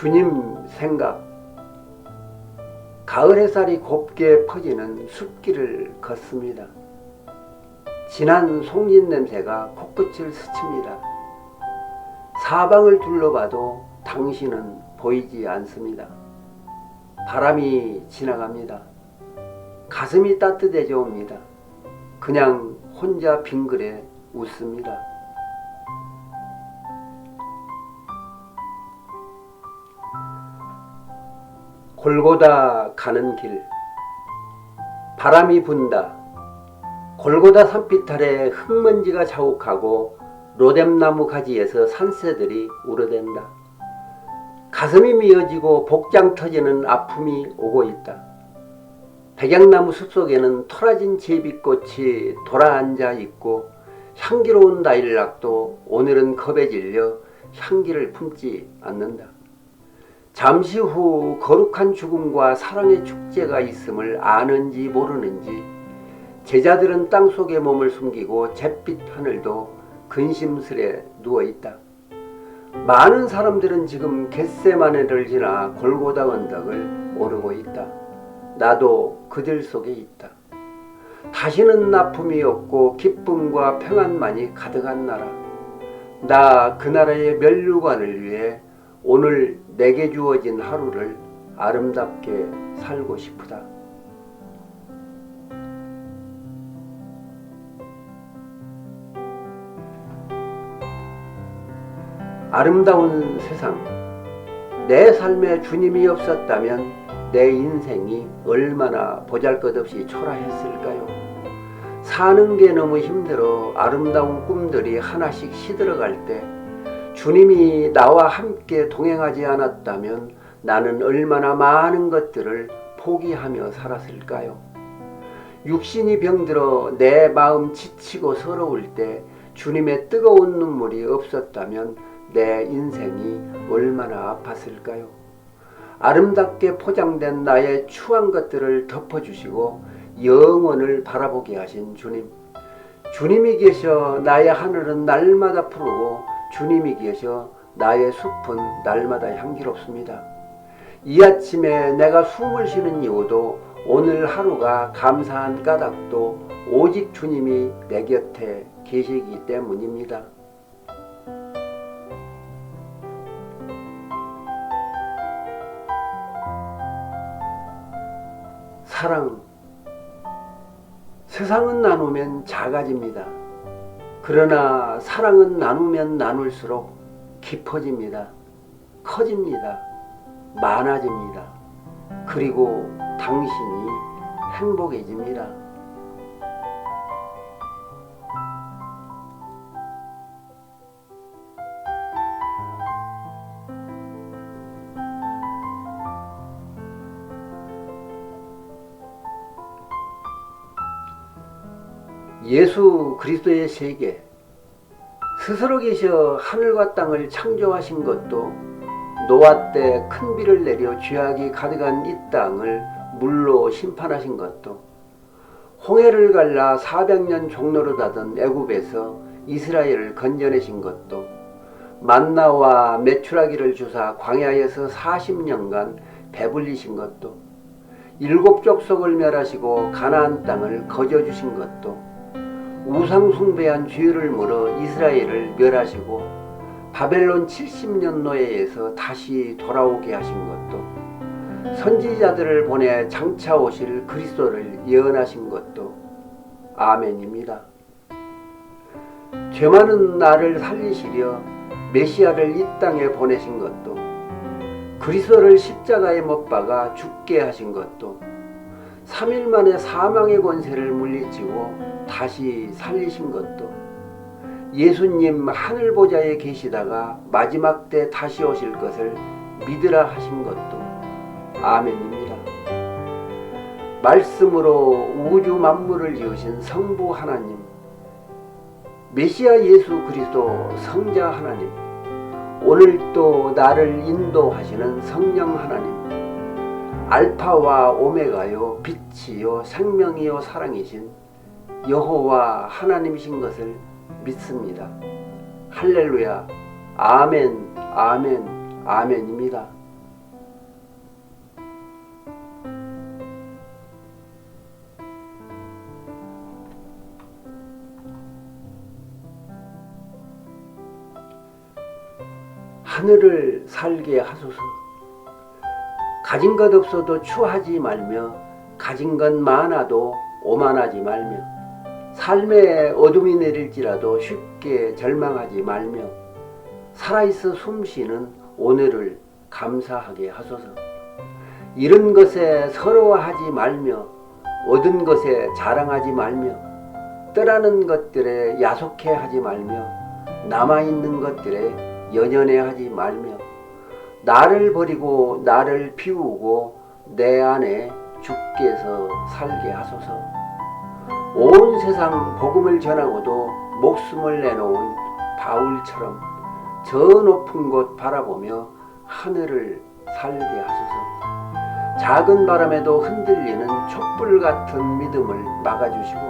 주님 생각. 가을 햇살이 곱게 퍼지는 숲길을 걷습니다. 진한 송진 냄새가 코끝을 스칩니다. 사방을 둘러봐도 당신은 보이지 않습니다. 바람이 지나갑니다. 가슴이 따뜻해져 옵니다. 그냥 혼자 빙그레 웃습니다. 골고다 가는 길. 바람이 분다. 골고다 산빛 아래 흙먼지가 자욱하고 로뎀나무 가지에서 산새들이 우러댄다. 가슴이 미어지고 복장 터지는 아픔이 오고 있다. 백양나무 숲속에는 토라진 제비꽃이 돌아앉아 있고 향기로운 나일락도 오늘은 겁에 질려 향기를 품지 않는다. 잠시 후 거룩한 죽음과 사랑의 축제가 있음을 아는지 모르는지 제자들은 땅속에 몸을 숨기고 잿빛 하늘도 근심스레 누워있다. 많은 사람들은 지금 겟세마네를 지나 골고다 언덕을 오르고 있다. 나도 그들 속에 있다. 다시는 아픔이 없고 기쁨과 평안만이 가득한 나라. 나 그 나라의 면류관을 위해 오늘 내게 주어진 하루를 아름답게 살고 싶다. 아름다운 세상. 내 삶에 주님이 없었다면 내 인생이 얼마나 보잘것없이 초라했을까요? 사는 게 너무 힘들어 아름다운 꿈들이 하나씩 시들어갈 때 주님이 나와 함께 동행하지 않았다면 나는 얼마나 많은 것들을 포기하며 살았을까요? 육신이 병들어 내 마음 지치고 서러울 때 주님의 뜨거운 눈물이 없었다면 내 인생이 얼마나 아팠을까요? 아름답게 포장된 나의 추한 것들을 덮어주시고 영원을 바라보게 하신 주님. 주님이 계셔 나의 하늘은 날마다 푸르고 주님이 계셔 나의 숲은 날마다 향기롭습니다. 이 아침에 내가 숨을 쉬는 이유도 오늘 하루가 감사한 까닭도 오직 주님이 내 곁에 계시기 때문입니다. 사랑. 세상은 나누면 작아집니다. 그러나 사랑은 나누면 나눌수록 깊어집니다. 커집니다. 많아집니다. 그리고 당신이 행복해집니다. 예수 그리스도의 세계. 스스로 계셔 하늘과 땅을 창조하신 것도 노아 때 큰 비를 내려 죄악이 가득한 이 땅을 물로 심판하신 것도 홍해를 갈라 400년 종로로 닫은 애굽에서 이스라엘을 건져내신 것도 만나와 메추라기를 주사 광야에서 40년간 배불리신 것도 일곱 족속을 멸하시고 가나안 땅을 거저주신 것도 우상 숭배한 죄를 물어 이스라엘을 멸하시고 바벨론 70년 노예에서 다시 돌아오게 하신 것도 선지자들을 보내 장차 오실 그리스도를 예언하신 것도 아멘입니다. 죄 많은 나를 살리시려 메시아를 이 땅에 보내신 것도 그리스도를 십자가에 못 박아 죽게 하신 것도 3일 만에 사망의 권세를 물리치고 다시 살리신 것도 예수님 하늘 보좌에 계시다가 마지막 때 다시 오실 것을 믿으라 하신 것도 아멘입니다. 말씀으로 우주 만물을 지으신 성부 하나님, 메시아 예수 그리스도 성자 하나님, 오늘도 나를 인도하시는 성령 하나님, 알파와 오메가요 빛이요 생명이요 사랑이신 여호와 하나님이신 것을 믿습니다. 할렐루야. 아멘, 아멘, 아멘입니다. 하늘을 살게 하소서. 가진 것 없어도 추하지 말며 가진 것 많아도 오만하지 말며 삶에 어둠이 내릴지라도 쉽게 절망하지 말며 살아있어 숨쉬는 오늘을 감사하게 하소서. 잃은 것에 서러워하지 말며 얻은 것에 자랑하지 말며 떠나는 것들에 야속해하지 말며 남아있는 것들에 연연해하지 말며 나를 버리고 나를 비우고 내 안에 주께서 살게 하소서. 온 세상 복음을 전하고도 목숨을 내놓은 바울처럼 저 높은 곳 바라보며 하늘을 살게 하소서. 작은 바람에도 흔들리는 촛불 같은 믿음을 막아주시고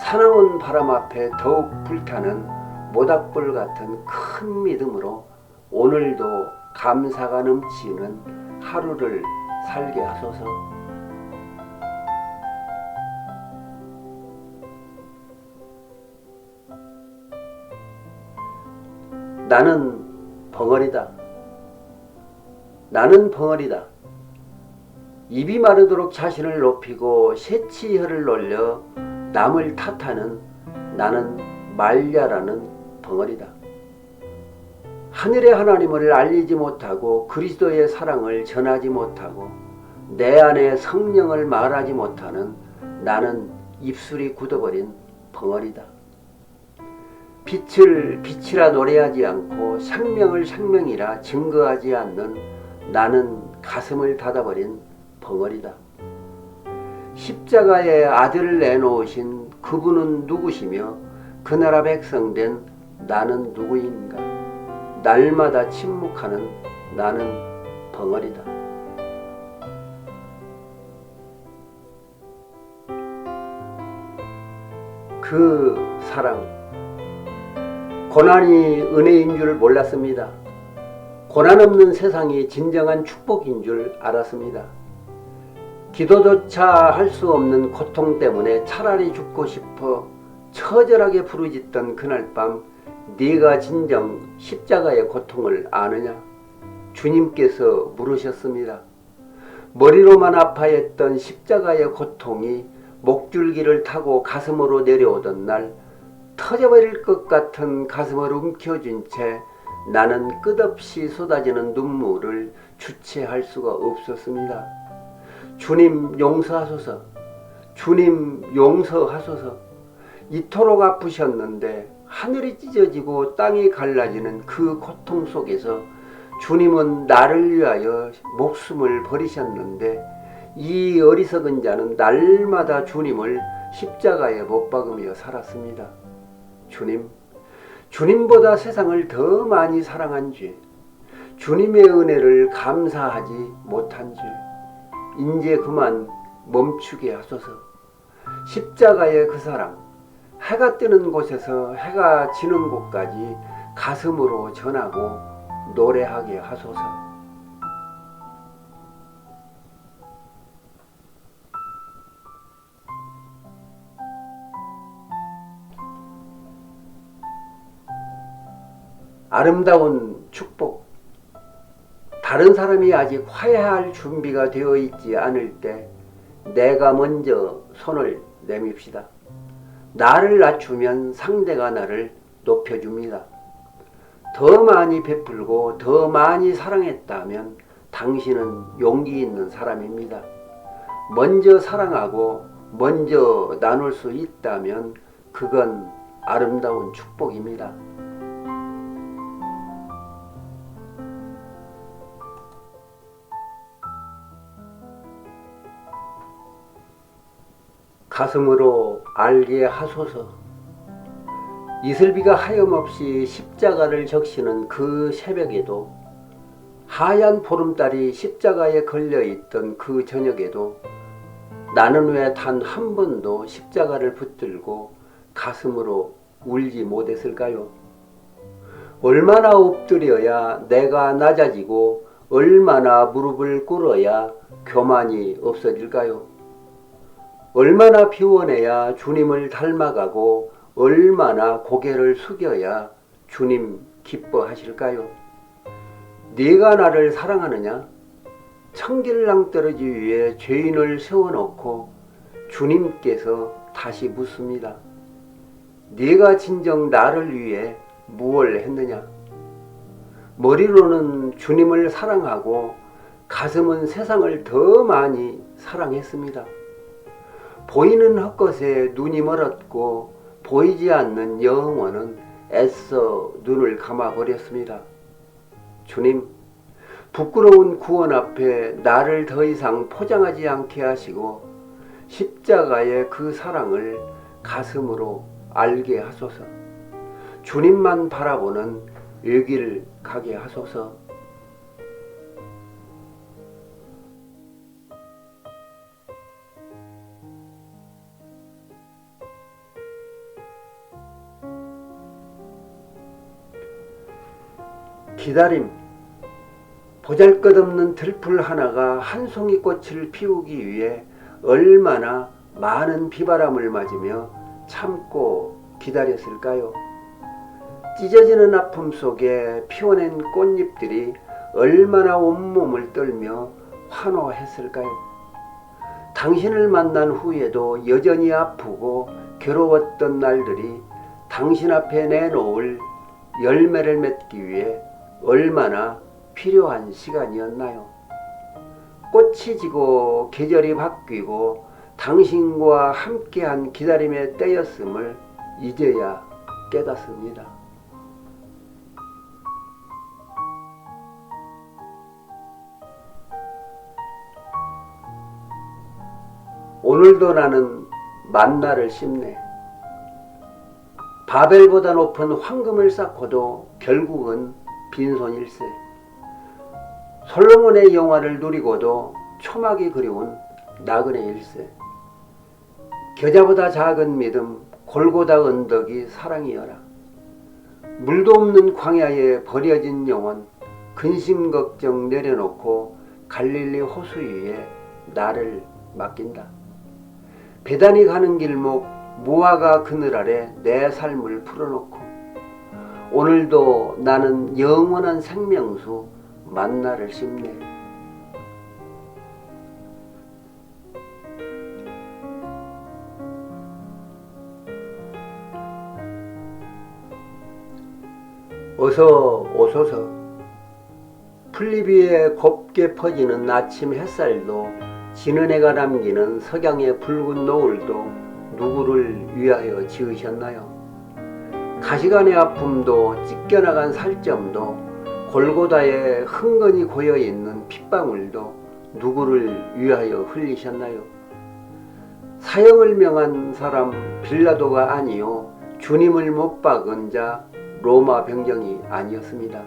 사나운 바람 앞에 더욱 불타는 모닥불 같은 큰 믿음으로 오늘도 감사가 넘치는 하루를 살게 하소서. 나는 벙어리다. 나는 벙어리다. 입이 마르도록 자신을 높이고 새치혀를 놀려 남을 탓하는 나는 말야라는 벙어리다. 하늘의 하나님을 알리지 못하고 그리스도의 사랑을 전하지 못하고 내 안에 성령을 말하지 못하는 나는 입술이 굳어버린 벙어리다. 빛을 빛이라 노래하지 않고 생명을 생명이라 증거하지 않는 나는 가슴을 닫아버린 벙어리다. 십자가의 아들을 내놓으신 그분은 누구시며 그 나라 백성된 나는 누구인가? 날마다 침묵하는 나는 벙어리다. 그 사랑, 고난이 은혜인 줄 몰랐습니다. 고난 없는 세상이 진정한 축복인 줄 알았습니다. 기도조차 할 수 없는 고통 때문에 차라리 죽고 싶어 처절하게 부르짖던 그날 밤, 네가 진정 십자가의 고통을 아느냐? 주님께서 물으셨습니다. 머리로만 아파했던 십자가의 고통이 목줄기를 타고 가슴으로 내려오던 날, 터져버릴 것 같은 가슴을 움켜쥔 채 나는 끝없이 쏟아지는 눈물을 주체할 수가 없었습니다. 주님 용서하소서. 주님 용서하소서. 이토록 아프셨는데 하늘이 찢어지고 땅이 갈라지는 그 고통 속에서 주님은 나를 위하여 목숨을 버리셨는데 이 어리석은 자는 날마다 주님을 십자가에 못 박으며 살았습니다. 주님보다 세상을 더 많이 사랑한 죄, 주님의 은혜를 감사하지 못한 죄, 이제 그만 멈추게 하소서. 십자가의 그 사랑, 해가 뜨는 곳에서 해가 지는 곳까지 가슴으로 전하고 노래하게 하소서. 아름다운 축복. 다른 사람이 아직 화해할 준비가 되어 있지 않을 때 내가 먼저 손을 내밉시다. 나를 낮추면 상대가 나를 높여줍니다. 더 많이 베풀고 더 많이 사랑했다면 당신은 용기 있는 사람입니다. 먼저 사랑하고 먼저 나눌 수 있다면 그건 아름다운 축복입니다. 가슴으로 알게 하소서. 이슬비가 하염없이 십자가를 적시는 그 새벽에도, 하얀 보름달이 십자가에 걸려있던 그 저녁에도 나는 왜 단 한 번도 십자가를 붙들고 가슴으로 울지 못했을까요? 얼마나 엎드려야 내가 낮아지고 얼마나 무릎을 꿇어야 교만이 없어질까요? 얼마나 비워내야 주님을 닮아가고 얼마나 고개를 숙여야 주님 기뻐하실까요? 네가 나를 사랑하느냐? 청길낭떠러지 위에 죄인을 세워놓고 주님께서 다시 묻습니다. 네가 진정 나를 위해 무엇을 했느냐? 머리로는 주님을 사랑하고 가슴은 세상을 더 많이 사랑했습니다. 보이는 헛것에 눈이 멀었고 보이지 않는 영혼은 애써 눈을 감아버렸습니다. 주님, 부끄러운 구원 앞에 나를 더 이상 포장하지 않게 하시고 십자가의 그 사랑을 가슴으로 알게 하소서. 주님만 바라보는 외길 가게 하소서. 기다림. 보잘것없는 들풀 하나가 한 송이 꽃을 피우기 위해 얼마나 많은 비바람을 맞으며 참고 기다렸을까요? 찢어지는 아픔 속에 피워낸 꽃잎들이 얼마나 온몸을 떨며 환호했을까요? 당신을 만난 후에도 여전히 아프고 괴로웠던 날들이 당신 앞에 내놓을 열매를 맺기 위해 얼마나 필요한 시간이었나요? 꽃이 지고 계절이 바뀌고 당신과 함께한 기다림의 때였음을 이제야 깨닫습니다. 오늘도 나는 만나를 심네. 바벨보다 높은 황금을 쌓고도 결국은 빈손일세. 솔로몬의 영화를 누리고도 초막이 그리운 나그네 일세. 겨자보다 작은 믿음, 골고다 언덕이 사랑이여라. 물도 없는 광야에 버려진 영혼, 근심 걱정 내려놓고 갈릴리 호수 위에 나를 맡긴다. 배단이 가는 길목, 무화과 그늘 아래 내 삶을 풀어놓고 오늘도 나는 영원한 생명수 만나를 심네. 어서 오소서. 풀잎 위에 곱게 퍼지는 아침 햇살도 지는 해가 남기는 석양의 붉은 노을도 누구를 위하여 지으셨나요? 가시관의 아픔도 찢겨나간 살점도 골고다에 흥건히 고여있는 핏방울도 누구를 위하여 흘리셨나요? 사형을 명한 사람 빌라도가 아니요 주님을 못 박은 자 로마 병정이 아니었습니다.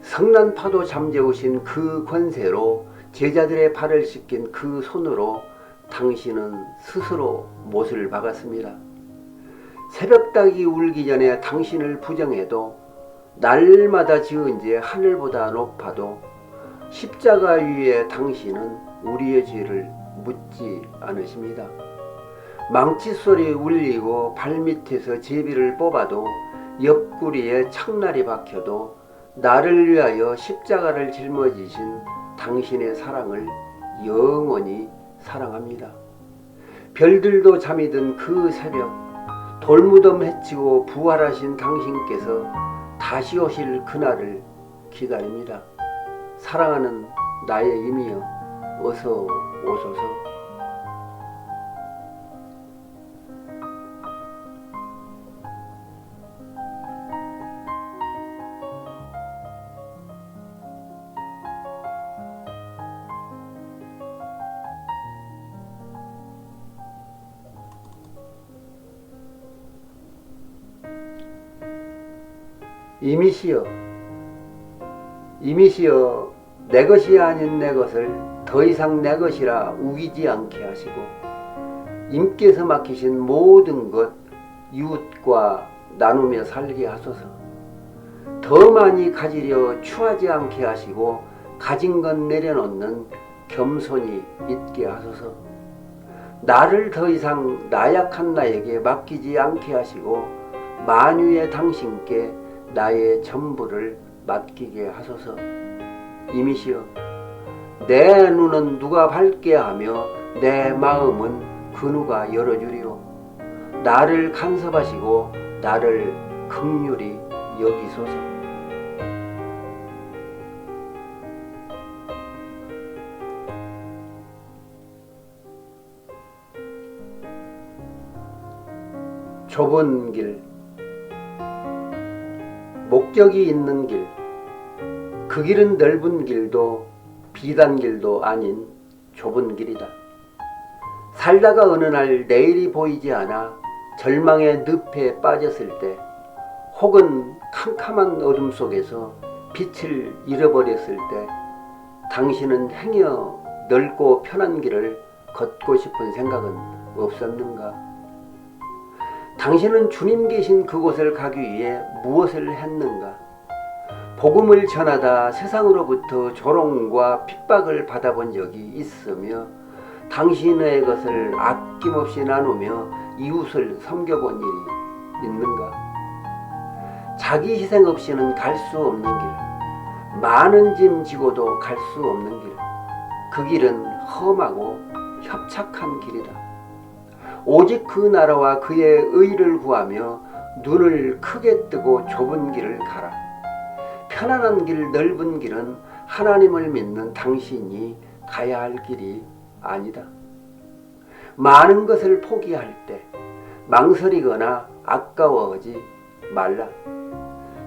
성난파도 잠재우신 그 권세로 제자들의 발을 씻긴 그 손으로 당신은 스스로 못을 박았습니다. 새벽닭이 울기 전에 당신을 부정해도 날마다 지은 죄 하늘보다 높아도 십자가 위에 당신은 우리의 죄를 묻지 않으십니다. 망치소리 울리고 발밑에서 제비를 뽑아도 옆구리에 창날이 박혀도 나를 위하여 십자가를 짊어지신 당신의 사랑을 영원히 사랑합니다. 별들도 잠이 든 그 새벽, 돌무덤 헤치고 부활하신 당신께서 다시 오실 그날을 기다립니다. 사랑하는 나의 임이여, 어서 오소서. 이미시여, 이미시여, 내 것이 아닌 내 것을 더 이상 내 것이라 우기지 않게 하시고 임께서 맡기신 모든 것 이웃과 나누며 살게 하소서. 더 많이 가지려 추하지 않게 하시고 가진 것 내려놓는 겸손이 있게 하소서. 나를 더 이상 나약한 나에게 맡기지 않게 하시고 만유의 당신께 나의 전부를 맡기게 하소서. 이미시여, 내 눈은 누가 밝게 하며 내 마음은 그 누가 열어주리오. 나를 간섭하시고 나를 긍휼히 여기소서. 좁은 길, 목적이 있는 길, 그 길은 넓은 길도 비단 길도 아닌 좁은 길이다. 살다가 어느 날 내일이 보이지 않아 절망의 늪에 빠졌을 때, 혹은 캄캄한 어둠 속에서 빛을 잃어버렸을 때, 당신은 행여 넓고 편한 길을 걷고 싶은 생각은 없었는가? 당신은 주님 계신 그곳을 가기 위해 무엇을 했는가? 복음을 전하다 세상으로부터 조롱과 핍박을 받아본 적이 있으며 당신의 것을 아낌없이 나누며 이웃을 섬겨본 일이 있는가? 자기 희생 없이는 갈 수 없는 길, 많은 짐 지고도 갈 수 없는 길, 그 길은 험하고 협착한 길이다. 오직 그 나라와 그의 의를 구하며 눈을 크게 뜨고 좁은 길을 가라. 편안한 길, 넓은 길은 하나님을 믿는 당신이 가야 할 길이 아니다. 많은 것을 포기할 때 망설이거나 아까워하지 말라.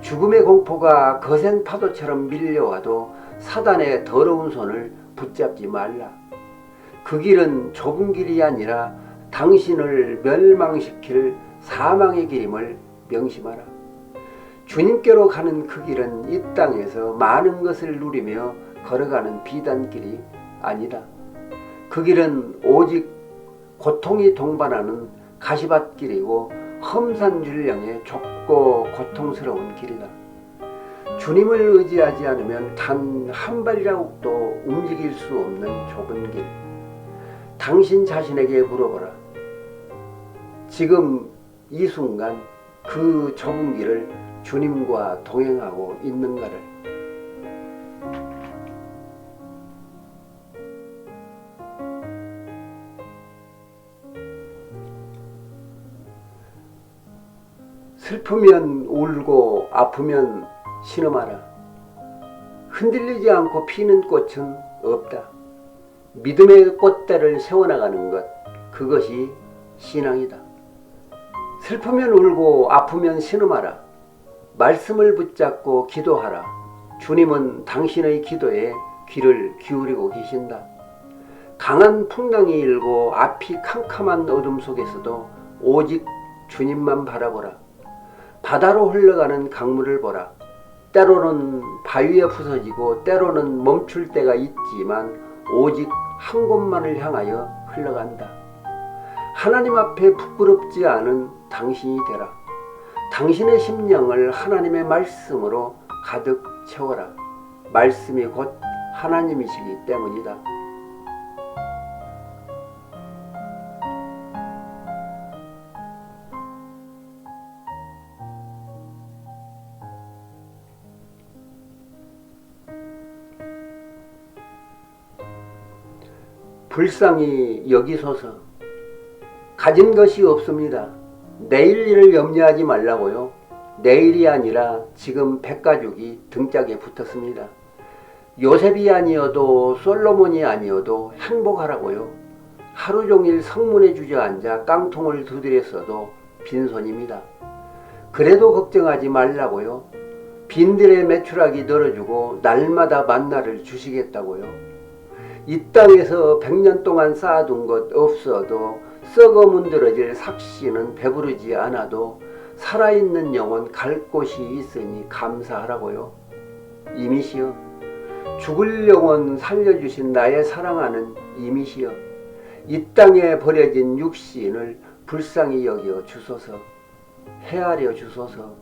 죽음의 공포가 거센 파도처럼 밀려와도 사단의 더러운 손을 붙잡지 말라. 그 길은 좁은 길이 아니라 당신을 멸망시킬 사망의 길임을 명심하라. 주님께로 가는 그 길은 이 땅에서 많은 것을 누리며 걸어가는 비단길이 아니다. 그 길은 오직 고통이 동반하는 가시밭길이고 험산 줄령의 좁고 고통스러운 길이다. 주님을 의지하지 않으면 단 한 발자국도 움직일 수 없는 좁은 길. 당신 자신에게 물어보라. 지금 이 순간 그 좁은 길을 주님과 동행하고 있는가를. 슬프면 울고 아프면 신음하라. 흔들리지 않고 피는 꽃은 없다. 믿음의 꽃대를 세워나가는 것, 그것이 신앙이다. 슬프면 울고 아프면 신음하라. 말씀을 붙잡고 기도하라. 주님은 당신의 기도에 귀를 기울이고 계신다. 강한 풍랑이 일고 앞이 캄캄한 어둠 속에서도 오직 주님만 바라보라. 바다로 흘러가는 강물을 보라. 때로는 바위에 부서지고 때로는 멈출 때가 있지만 오직 한 곳만을 향하여 흘러간다. 하나님 앞에 부끄럽지 않은 당신이 되라. 당신의 심령을 하나님의 말씀으로 가득 채워라. 말씀이 곧 하나님이시기 때문이다. 불쌍히 여기소서. 가진 것이 없습니다. 내일 일을 염려하지 말라고요. 내일이 아니라 지금 백가죽이 등짝에 붙었습니다. 요셉이 아니어도 솔로몬이 아니어도 행복하라고요. 하루 종일 성문에 주저앉아 깡통을 두드렸어도 빈손입니다. 그래도 걱정하지 말라고요. 빈들의 메추라기 널어주고 날마다 만나를 주시겠다고요. 이 땅에서 100년 동안 쌓아둔 것 없어도 썩어 문드러질 삭시는 배부르지 않아도 살아있는 영혼 갈 곳이 있으니 감사하라고요. 이미시여, 죽을 영혼 살려주신 나의 사랑하는 이미시여, 이 땅에 버려진 육신을 불쌍히 여겨 주소서. 헤아려 주소서.